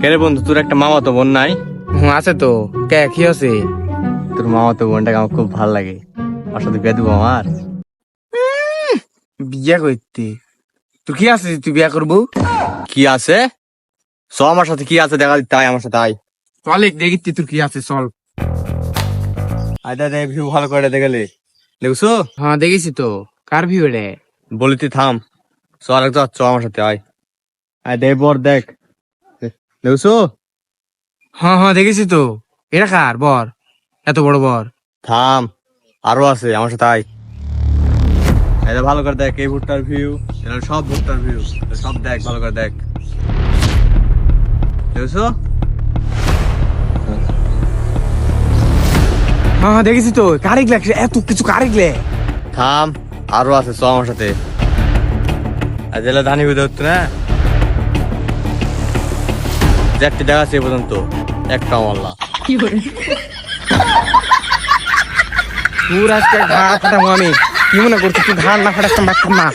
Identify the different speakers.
Speaker 1: কেরে বন্ধু, তোর একটা মামাতো বোন নাই?
Speaker 2: আছে তো। কে কি আছে?
Speaker 1: তোর মামাতো বোনটাকে আমার খুব ভালো লাগে, ওর সাথে বিয়ে দেবো আমার।
Speaker 2: বিয়া করতে? তুই কি আছে তুই বিয়া করবো?
Speaker 1: কি আছে? আমার সাথে কি আছে দেখা দিতে, আমার সাথে আয়।
Speaker 2: চল দেখি তোর কি আছে, চল।
Speaker 1: আয়দা দেখ, ভিউ ভালো করে দেখলে দেখছো?
Speaker 2: হ্যাঁ দেখেছি তো। কার ভিউ রে?
Speaker 1: বলি তুই থাম, চল এক চ আমার সাথে আয়। আয় দেখ বর, দেখ দেখছো?
Speaker 2: হ্যাঁ হ্যাঁ দেখেছি তো। এটা কার বর? এত বড় বর?
Speaker 1: থাম, আরো আছে, আমার সাথে আয়। এটা ভালো করে দেখ, এই ভুট্টার ভিউ, এটা সব ভুট্টার ভিউ, সব দেখ ভালো করে দেখ, দেখছো?
Speaker 2: হ্যাঁ হ্যাঁ দেখেছি তো। কারে গেলে এত কিছু কারে গেলে?
Speaker 1: থাম, আরো আছে, চ আমার সাথে। আর জেলা ধানি বুঝে হচ্ছে না, চারটি দেখা আছে এ পর্যন্ত, একটাও মারলা।
Speaker 2: তোর আজকে ঘাড় ফাটাবো আমি। কি মনে করছিস তুই ঘাড় না ফাটাতাম না?